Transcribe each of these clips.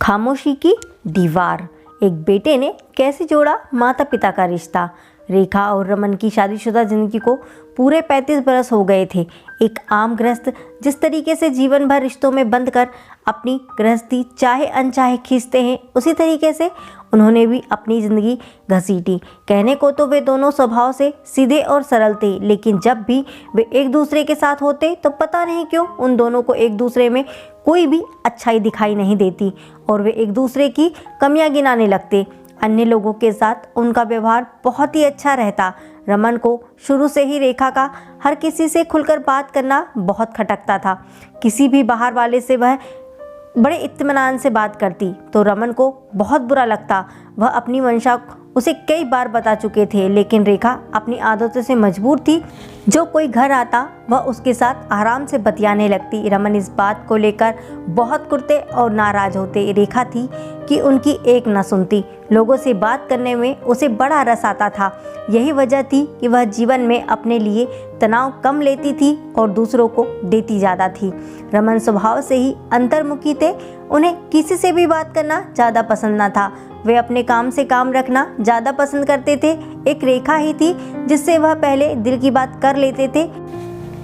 खामोशी की दीवार। एक बेटे ने कैसे जोड़ा माता पिता का रिश्ता। रेखा और रमन की शादीशुदा जिंदगी को पूरे 35 बरस हो गए थे। एक आम गृहस्थ जिस तरीके से जीवन भर रिश्तों में बंद कर अपनी गृहस्थी चाहे अनचाहे खींचते हैं, उसी तरीके से उन्होंने भी अपनी ज़िंदगी घसीटी। कहने को तो वे दोनों स्वभाव से सीधे और सरल थे, लेकिन जब भी वे एक दूसरे के साथ होते तो पता नहीं क्यों उन दोनों को एक दूसरे में कोई भी अच्छाई दिखाई नहीं देती और वे एक दूसरे की कमियां गिनाने लगते। अन्य लोगों के साथ उनका व्यवहार बहुत ही अच्छा रहता। रमन को शुरू से ही रेखा का हर किसी से खुलकर बात करना बहुत खटकता था। किसी भी बाहर वाले से वह बड़े इत्मीनान से बात करती तो रमन को बहुत बुरा लगता। वह अपनी मंशा उसे कई बार बता चुके थे, लेकिन रेखा अपनी आदतों से मजबूर थी। जो कोई घर आता वह उसके साथ आराम से बतियाने लगती। रमन इस बात को लेकर बहुत कुड़ते और नाराज होते। रेखा थी कि उनकी एक न सुनती। लोगों से बात करने में उसे बड़ा रस आता था। यही वजह थी कि वह जीवन में अपने लिए तनाव कम लेती थी और दूसरों को देती ज़्यादा थी। रमन स्वभाव से ही अंतर्मुखी थे। उन्हें किसी से भी बात करना ज़्यादा पसंद न था। वे अपने काम से काम रखना ज़्यादा पसंद करते थे। एक रेखा ही थी जिससे वह पहले दिल की बात कर लेते थे।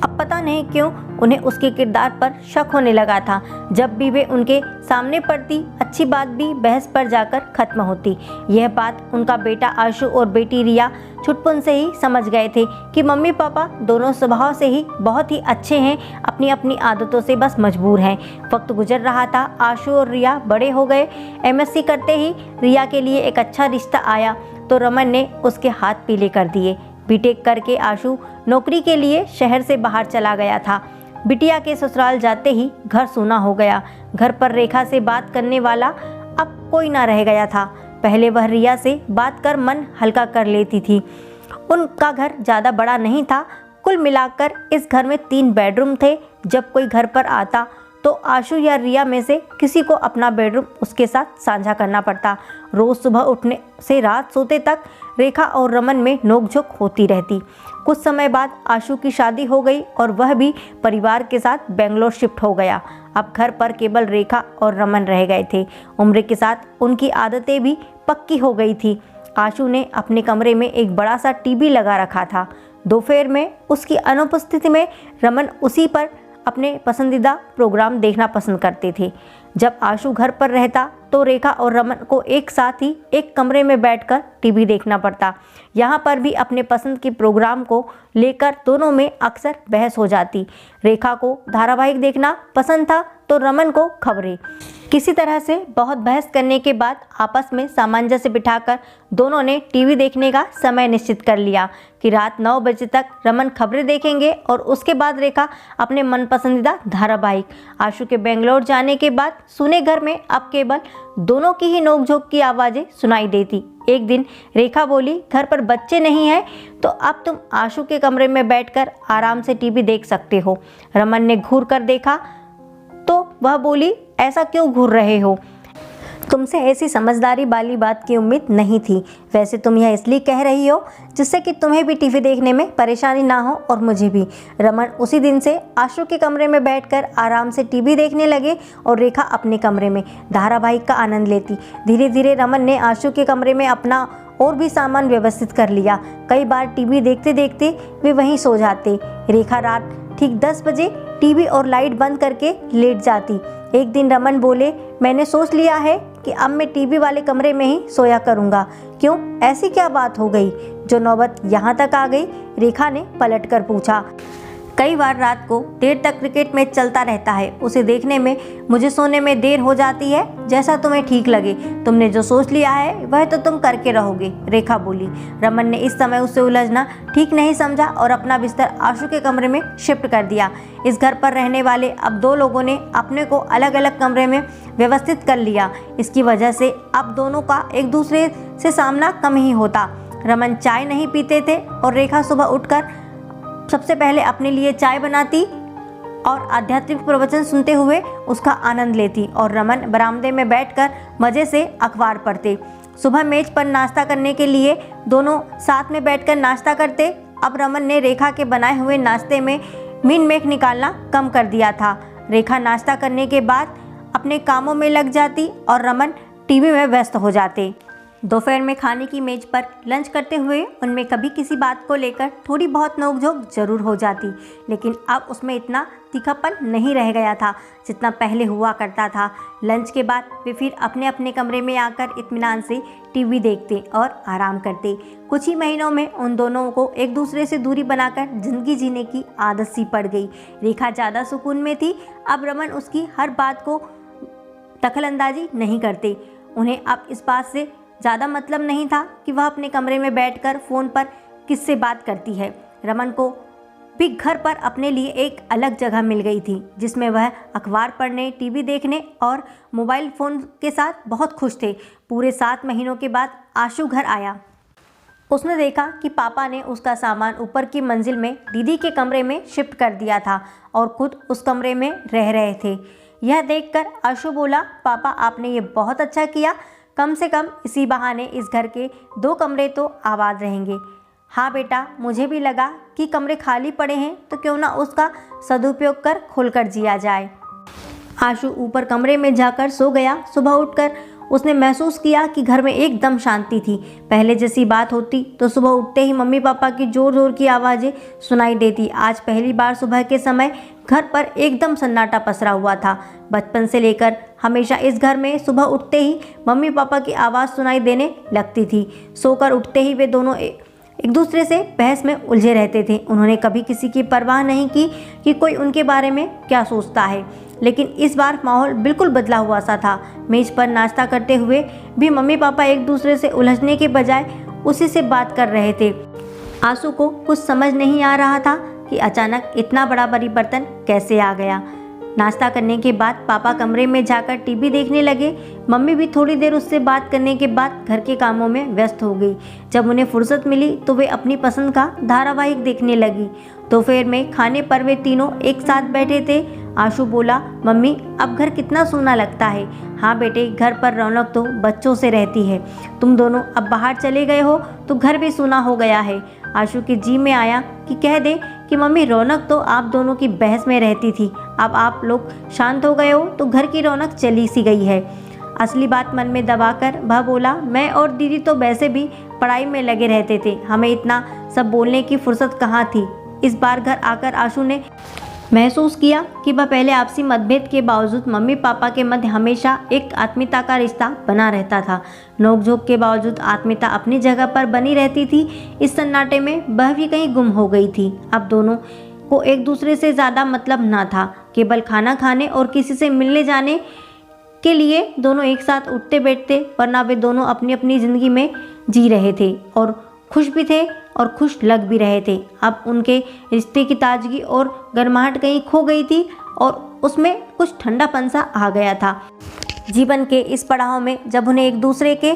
अब पता नहीं क्यों उन्हें उसके किरदार पर शक होने लगा था। जब भी वे उनके सामने पड़ती, अच्छी बात भी बहस पर जाकर खत्म होती। यह बात उनका बेटा आशु और बेटी रिया छुटपुन से ही समझ गए थे कि मम्मी पापा दोनों स्वभाव से ही बहुत ही अच्छे हैं, अपनी अपनी आदतों से बस मजबूर हैं। वक्त गुजर रहा था, आशु और रिया बड़े हो गए। एमएससी करते ही रिया के लिए एक अच्छा रिश्ता आया तो रमन ने उसके हाथ पीले कर दिए। बीटेक करके आशु नौकरी के लिए शहर से बाहर चला गया था। बिटिया के ससुराल जाते ही घर सूना हो गया। घर पर रेखा से बात करने वाला अब कोई ना रह गया था। पहले वह रिया से बात कर मन हल्का कर लेती थी। उनका घर ज़्यादा बड़ा नहीं था। कुल मिलाकर इस घर में 3 बेडरूम थे। जब कोई घर पर आता तो आशु या रिया में से किसी को अपना बेडरूम उसके साथ साझा करना पड़ता। रोज़ सुबह उठने से रात सोते तक रेखा और रमन में नोकझोंक होती रहती। कुछ समय बाद आशु की शादी हो गई और वह भी परिवार के साथ बेंगलोर शिफ्ट हो गया। अब घर पर केवल रेखा और रमन रह गए थे। उम्र के साथ उनकी आदतें भी पक्की हो गई थी। आशु ने अपने कमरे में एक बड़ा सा टीवी लगा रखा था। दोपहर में उसकी अनुपस्थिति में रमन उसी पर अपने पसंदीदा प्रोग्राम देखना पसंद करते थे। जब आशु घर पर रहता तो रेखा और रमन को एक साथ ही एक कमरे में बैठकर टीवी देखना पड़ता। यहाँ पर भी अपने पसंद के प्रोग्राम को लेकर दोनों में अक्सर बहस हो जाती। रेखा को धारावाहिक देखना पसंद था तो रमन को खबरें। किसी तरह से बहुत बहस करने के बाद आपस में सामंजस्य बिठाकर दोनों ने टीवी देखने का समय निश्चित कर लिया कि रात 9 बजे तक रमन खबरें देखेंगे और उसके बाद रेखा अपने मनपसंदीदा धारावाहिक। आशु के बेंगलोर जाने के बाद सुने घर में अब केवल दोनों की ही नोकझोंक की आवाज़ें सुनाई देती। एक दिन रेखा बोली, घर पर बच्चे नहीं हैं तो अब तुम आशु के कमरे में बैठकर आराम से टीवी देख सकते हो। रमन ने घूर कर देखा तो वह बोली, ऐसा क्यों घूर रहे हो? तुमसे ऐसी समझदारी वाली बात की उम्मीद नहीं थी। वैसे तुम यह इसलिए कह रही हो जिससे कि तुम्हें भी टीवी देखने में परेशानी ना हो और मुझे भी। रमन उसी दिन से आशु के कमरे में बैठकर आराम से टीवी देखने लगे और रेखा अपने कमरे में धारावाहिक का आनंद लेती। धीरे धीरे रमन ने आशु के कमरे में अपना और भी सामान व्यवस्थित कर लिया। कई बार टीवी देखते देखते वे वहीं सो जाते। रेखा रात ठीक 10 बजे टीवी और लाइट बंद करके लेट जाती। एक दिन रमन बोले, मैंने सोच लिया है कि अब मैं टीवी वाले कमरे में ही सोया करूँगा। क्यों, ऐसी क्या बात हो गई जो नौबत यहाँ तक आ गई? रेखा ने पलट कर पूछा। कई बार रात को देर तक क्रिकेट मैच चलता रहता है, उसे देखने में मुझे सोने में देर हो जाती है। जैसा तुम्हें ठीक लगे। तुमने जो सोच लिया है वह तो तुम करके रहोगे, रेखा बोली। रमन ने इस समय उससे उलझना ठीक नहीं समझा और अपना बिस्तर आशु के कमरे में शिफ्ट कर दिया। इस घर पर रहने वाले अब 2 लोगों ने अपने को अलग अलग कमरे में व्यवस्थित कर लिया। इसकी वजह से अब दोनों का एक दूसरे से सामना कम ही होता। रमन चाय नहीं पीते थे और रेखा सुबह उठकर सबसे पहले अपने लिए चाय बनाती और आध्यात्मिक प्रवचन सुनते हुए उसका आनंद लेती और रमन बरामदे में बैठकर मज़े से अखबार पढ़ते। सुबह मेज पर नाश्ता करने के लिए दोनों साथ में बैठकर नाश्ता करते। अब रमन ने रेखा के बनाए हुए नाश्ते में मीन मेख निकालना कम कर दिया था। रेखा नाश्ता करने के बाद अपने कामों में लग जाती और रमन टीवी में व्यस्त हो जाते। दोपहर में खाने की मेज पर लंच करते हुए उनमें कभी किसी बात को लेकर थोड़ी बहुत नोकझोंक जरूर हो जाती, लेकिन अब उसमें इतना तीखापन नहीं रह गया था जितना पहले हुआ करता था। लंच के बाद वे फिर अपने अपने कमरे में आकर इत्मीनान से टीवी देखते और आराम करते। कुछ ही महीनों में उन दोनों को एक दूसरे से दूरी बनाकर जिंदगी जीने की आदत सी पड़ गई। रेखा ज़्यादा सुकून में थी। अब रमन उसकी हर बात को दखलंदाजी नहीं करते। उन्हें अब इस बात से ज़्यादा मतलब नहीं था कि वह अपने कमरे में बैठकर फ़ोन पर किससे बात करती है। रमन को भी घर पर अपने लिए एक अलग जगह मिल गई थी जिसमें वह अखबार पढ़ने, टीवी देखने और मोबाइल फ़ोन के साथ बहुत खुश थे। पूरे 7 महीनों के बाद आशु घर आया। उसने देखा कि पापा ने उसका सामान ऊपर की मंजिल में दीदी के कमरे में शिफ्ट कर दिया था और खुद उस कमरे में रह रहे थे। यह देखकर आशु बोला, पापा आपने ये बहुत अच्छा किया, कम से कम इसी बहाने इस घर के 2 कमरे तो आबाद रहेंगे। हाँ बेटा, मुझे भी लगा कि कमरे खाली पड़े हैं तो क्यों ना उसका सदुपयोग कर खोलकर जिया जाए। आशु ऊपर कमरे में जाकर सो गया। सुबह उठकर उसने महसूस किया कि घर में एकदम शांति थी। पहले जैसी बात होती तो सुबह उठते ही मम्मी पापा की जोर जोर की आवाज़ें सुनाई देती। आज पहली बार सुबह के समय घर पर एकदम सन्नाटा पसरा हुआ था। बचपन से लेकर हमेशा इस घर में सुबह उठते ही मम्मी पापा की आवाज़ सुनाई देने लगती थी। सोकर उठते ही वे दोनों एक दूसरे से बहस में उलझे रहते थे। उन्होंने कभी किसी की परवाह नहीं की कि कोई उनके बारे में क्या सोचता है, लेकिन इस बार माहौल बिल्कुल बदला हुआ सा था। मेज पर नाश्ता करते हुए भी मम्मी पापा एक दूसरे से उलझने के बजाय उसी से बात कर रहे थे। आशु को कुछ समझ नहीं आ रहा था कि अचानक इतना बड़ा परिवर्तन कैसे आ गया। नाश्ता करने के बाद पापा कमरे में जाकर टीवी देखने लगे। मम्मी भी थोड़ी देर उससे बात करने के बाद घर के कामों में व्यस्त हो गई। जब उन्हें फुर्सत मिली तो वे अपनी पसंद का धारावाहिक देखने लगी। दोपहर में खाने पर वे तीनों एक साथ बैठे थे। आशु बोला, मम्मी अब घर कितना सूना लगता है। हाँ बेटे, घर पर रौनक तो बच्चों से रहती है। तुम दोनों अब बाहर चले गए हो तो घर भी सूना हो गया है। आशु के जी में आया कि कह दे कि मम्मी रौनक तो आप दोनों की बहस में रहती थी, अब आप लोग शांत हो गए हो तो घर की रौनक चली सी गई है। असली बात मन में दबाकर वह बोला, मैं और दीदी तो वैसे भी पढ़ाई में लगे रहते थे, हमें इतना सब बोलने की फुर्सत कहाँ थी। इस बार घर आकर आशु ने महसूस किया कि वह पहले आपसी मतभेद के बावजूद मम्मी पापा के मध्य हमेशा एक आत्मीयता का रिश्ता बना रहता था। नोकझोंक के बावजूद आत्मीयता अपनी जगह पर बनी रहती थी। इस सन्नाटे में वह भी कहीं गुम हो गई थी। अब दोनों को एक दूसरे से ज़्यादा मतलब ना था। केवल खाना खाने और किसी से मिलने जाने के लिए दोनों एक साथ उठते बैठते, वरना वे दोनों अपनी अपनी ज़िंदगी में जी रहे थे और खुश भी थे और खुश लग भी रहे थे। अब उनके रिश्ते की ताजगी और गर्माहट कहीं खो गई थी और उसमें कुछ ठंडापन सा आ गया था। जीवन के इस पड़ाव में जब उन्हें एक दूसरे के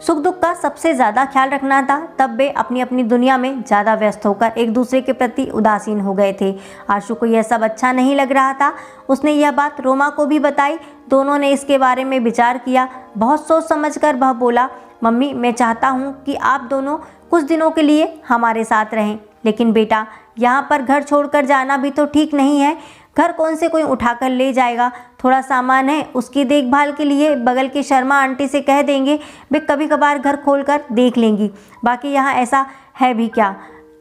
सुख दुख का सबसे ज़्यादा ख्याल रखना था, तब वे अपनी अपनी दुनिया में ज़्यादा व्यस्त होकर एक दूसरे के प्रति उदासीन हो गए थे। आशु को यह सब अच्छा नहीं लग रहा था। उसने यह बात रोमा को भी बताई। दोनों ने इसके बारे में विचार किया। बहुत सोच समझकर वह बोला, मम्मी मैं चाहता हूँ कि आप दोनों कुछ दिनों के लिए हमारे साथ रहें, लेकिन बेटा यहाँ पर घर छोड़कर जाना भी तो ठीक नहीं है। घर कौन से कोई उठाकर ले जाएगा। थोड़ा सामान है, उसकी देखभाल के लिए बगल की शर्मा आंटी से कह देंगे, वे कभी कभार घर खोलकर देख लेंगी। बाकी यहाँ ऐसा है भी क्या,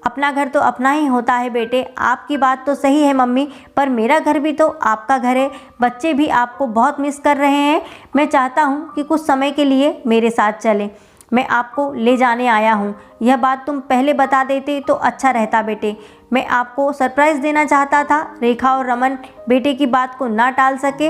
अपना घर तो अपना ही होता है। बेटे आपकी बात तो सही है मम्मी, पर मेरा घर भी तो आपका घर है। बच्चे भी आपको बहुत मिस कर रहे हैं। मैं चाहता हूँ कि कुछ समय के लिए मेरे साथ चलें। मैं आपको ले जाने आया हूँ। यह बात तुम पहले बता देते तो अच्छा रहता बेटे। मैं आपको सरप्राइज़ देना चाहता था। रेखा और रमन बेटे की बात को ना टाल सके।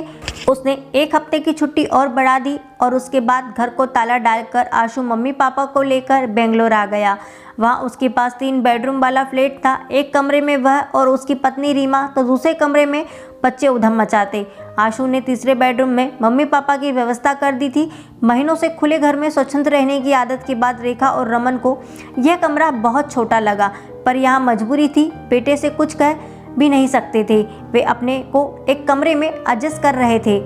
उसने 1 हफ्ते की छुट्टी और बढ़ा दी और उसके बाद घर को ताला डालकर आशु मम्मी पापा को लेकर बेंगलोर आ गया। वहाँ उसके पास 3 बेडरूम वाला फ्लैट था। एक कमरे में वह और उसकी पत्नी रीमा, तो दूसरे कमरे में बच्चे उधम मचाते। आशु ने तीसरे बेडरूम में मम्मी पापा की व्यवस्था कर दी थी। महीनों से खुले घर में स्वतंत्र रहने की आदत के बाद रेखा और रमन को यह कमरा बहुत छोटा लगा, पर यहाँ मजबूरी थी। बेटे से कुछ कह भी नहीं सकते थे। वे अपने को एक कमरे में एडजस्ट कर रहे थे।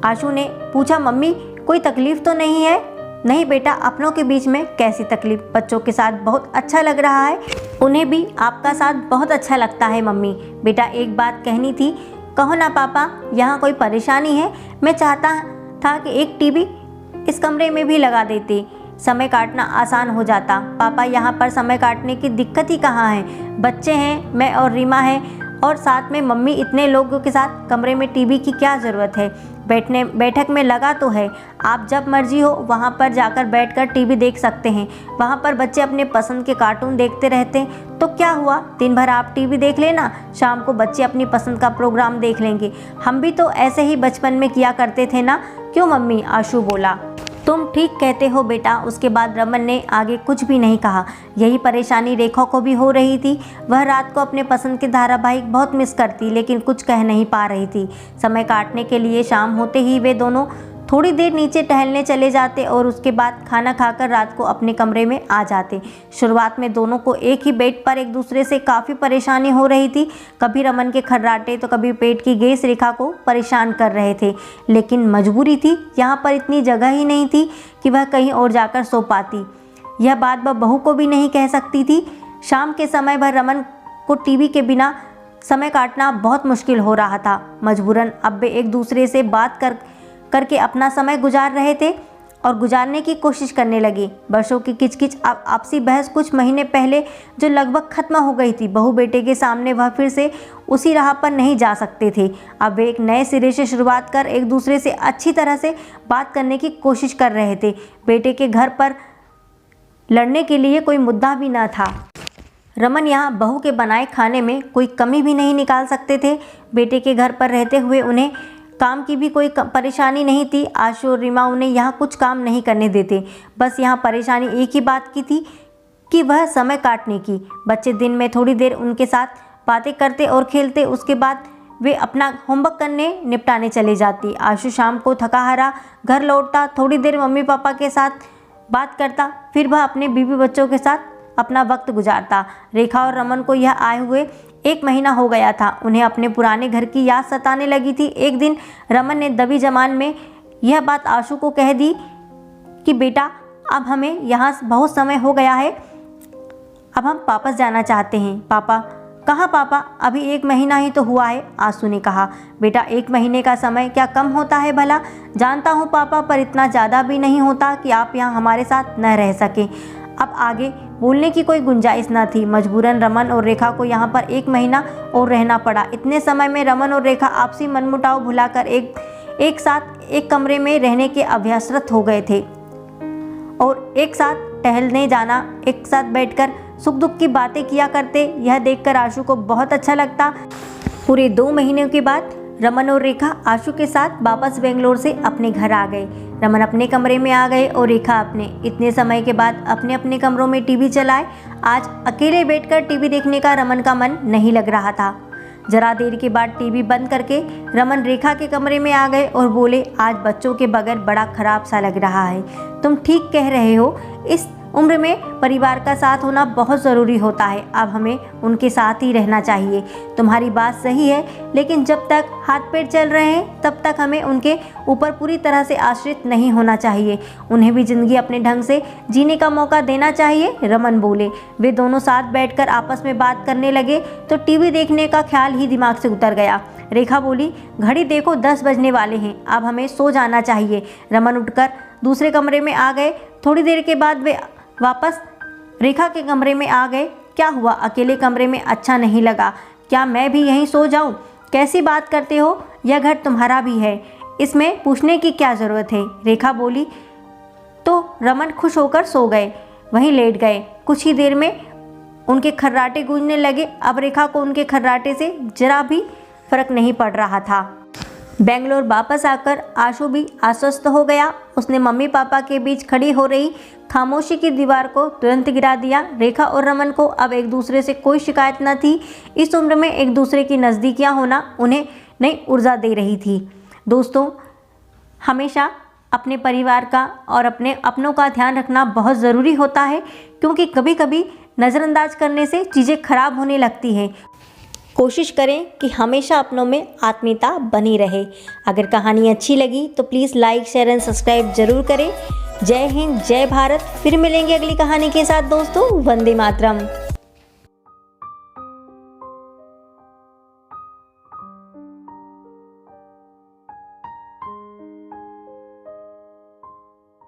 आशु ने पूछा, मम्मी कोई तकलीफ तो नहीं है? नहीं बेटा, अपनों के बीच में कैसी तकलीफ, बच्चों के साथ बहुत अच्छा लग रहा है। उन्हें भी आपका साथ बहुत अच्छा लगता है मम्मी। बेटा एक बात कहनी थी कहो ना पापा, यहाँ कोई परेशानी है? मैं चाहता था कि एक टीवी इस कमरे में भी लगा देते, समय काटना आसान हो जाता। पापा, यहाँ पर समय काटने की दिक्कत ही कहाँ है? बच्चे हैं, मैं और रीमा हैं और साथ में मम्मी, इतने लोगों के साथ कमरे में टीवी की क्या ज़रूरत है? बैठक में लगा तो है, आप जब मर्जी हो वहाँ पर जाकर बैठकर टीवी देख सकते हैं। वहाँ पर बच्चे अपने पसंद के कार्टून देखते रहते हैं, तो क्या हुआ, दिन भर आप टीवी देख लेना, शाम को बच्चे अपनी पसंद का प्रोग्राम देख लेंगे। हम भी तो ऐसे ही बचपन में किया करते थे ना, क्यों मम्मी? आशु बोला। तुम ठीक कहते हो बेटा। उसके बाद रमन ने आगे कुछ भी नहीं कहा। यही परेशानी रेखा को भी हो रही थी। वह रात को अपने पसंद के धारावाहिक बहुत मिस करती, लेकिन कुछ कह नहीं पा रही थी। समय काटने के लिए शाम होते ही वे दोनों थोड़ी देर नीचे टहलने चले जाते और उसके बाद खाना खाकर रात को अपने कमरे में आ जाते। शुरुआत में दोनों को एक ही बेड पर एक दूसरे से काफ़ी परेशानी हो रही थी। कभी रमन के खर्राटे तो कभी पेट की गैस रेखा को परेशान कर रहे थे, लेकिन मजबूरी थी। यहाँ पर इतनी जगह ही नहीं थी कि वह कहीं और जाकर सो पाती। यह बात वह बहू को भी नहीं कह सकती थी। शाम के समय वह रमन को टीवी के बिना समय काटना बहुत मुश्किल हो रहा था। मजबूरन अब वे एक दूसरे से बात करके अपना समय गुजार रहे थे और गुजारने की कोशिश करने लगे। वर्षों की किचकिच आपसी बहस कुछ महीने पहले जो लगभग खत्म हो गई थी। बहू बेटे के सामने वह फिर से उसी राह पर नहीं जा सकते थे। अब वे एक नए सिरे से शुरुआत कर एक दूसरे से अच्छी तरह से बात करने की कोशिश कर रहे थे। बेटे के घर पर लड़ने के लिए कोई मुद्दा भी न था। रमन यहाँ बहू के बनाए खाने में कोई कमी भी नहीं निकाल सकते थे। बेटे के घर पर रहते हुए उन्हें काम की भी कोई परेशानी नहीं थी। आशु और रीमा उन्हें यहाँ कुछ काम नहीं करने देते। बस यहाँ परेशानी एक ही बात की थी कि वह समय काटने की। बच्चे दिन में थोड़ी देर उनके साथ बातें करते और खेलते, उसके बाद वे अपना होमवर्क करने निपटाने चले जाती। आशु शाम को थका हारा घर लौटता, थोड़ी देर मम्मी पापा के साथ बात करता, फिर वह अपने बीवी बच्चों के साथ अपना वक्त गुजारता। रेखा और रमन को यह आए हुए 1 महीना हो गया था। उन्हें अपने पुराने घर की याद सताने लगी थी। एक दिन रमन ने दबी जबान में यह बात आशु को कह दी कि बेटा, अब हमें यहाँ बहुत समय हो गया है, अब हम वापस जाना चाहते हैं। पापा? कहाँ पापा, अभी 1 महीना ही तो हुआ है, आशु ने कहा। बेटा, 1 महीने का समय क्या कम होता है भला? जानता हूँ पापा, पर इतना ज़्यादा भी नहीं होता कि आप यहाँ हमारे साथ न रह सकें। अब आगे बोलने की कोई गुंजाइश न थी। मजबूरन रमन और रेखा को यहाँ पर 1 महीना और रहना पड़ा। इतने समय में रमन और रेखा आपसी मनमुटाव भुलाकर एक साथ एक कमरे में रहने के अभ्यसरत हो गए थे और एक साथ टहलने जाना, एक साथ बैठकर सुख दुख की बातें किया करते। यह देखकर आशु को बहुत अच्छा लगता। पूरे 2 महीने के बाद रमन और रेखा आशु के साथ वापस बेंगलोर से अपने घर आ गए। रमन अपने कमरे में आ गए और रेखा अपने। इतने समय के बाद अपने अपने कमरों में टीवी चलाए। आज अकेले बैठकर टीवी देखने का रमन का मन नहीं लग रहा था। जरा देर के बाद टीवी बंद करके रमन रेखा के कमरे में आ गए और बोले, आज बच्चों के बगैर बड़ा खराब सा लग रहा है। तुम ठीक कह रहे हो, इस उम्र में परिवार का साथ होना बहुत ज़रूरी होता है। अब हमें उनके साथ ही रहना चाहिए। तुम्हारी बात सही है, लेकिन जब तक हाथ पैर चल रहे हैं तब तक हमें उनके ऊपर पूरी तरह से आश्रित नहीं होना चाहिए। उन्हें भी ज़िंदगी अपने ढंग से जीने का मौका देना चाहिए, रमन बोले। वे दोनों साथ बैठकर आपस में बात करने लगे तो टीवी देखने का ख्याल ही दिमाग से उतर गया। रेखा बोली, घड़ी देखो, 10 बजने वाले हैं, अब हमें सो जाना चाहिए। रमन उठकर दूसरे कमरे में आ गए। थोड़ी देर के बाद वे वापस रेखा के कमरे में आ गए। क्या हुआ, अकेले कमरे में अच्छा नहीं लगा? क्या मैं भी यहीं सो जाऊं? कैसी बात करते हो, यह घर तुम्हारा भी है, इसमें पूछने की क्या ज़रूरत है? रेखा बोली। तो रमन खुश होकर सो गए, वहीं लेट गए। कुछ ही देर में उनके खर्राटे गूंजने लगे। अब रेखा को उनके खर्राटे से जरा भी फर्क नहीं पड़ रहा था। बेंगलोर वापस आकर आशु भी आश्वस्त हो गया। उसने मम्मी पापा के बीच खड़ी हो रही खामोशी की दीवार को तुरंत गिरा दिया। रेखा और रमन को अब एक दूसरे से कोई शिकायत न थी। इस उम्र में एक दूसरे की नज़दीकियाँ होना उन्हें नई ऊर्जा दे रही थी। दोस्तों, हमेशा अपने परिवार का और अपने अपनों का ध्यान रखना बहुत ज़रूरी होता है, क्योंकि कभी कभी नज़रअंदाज करने से चीज़ें खराब होने लगती हैं। कोशिश करें कि हमेशा अपनों में आत्मीयता बनी रहे। अगर कहानी अच्छी लगी तो please like, share and subscribe जरूर करें। जय हिंद, जय भारत। फिर मिलेंगे अगली कहानी के साथ दोस्तों। वंदे मातरम।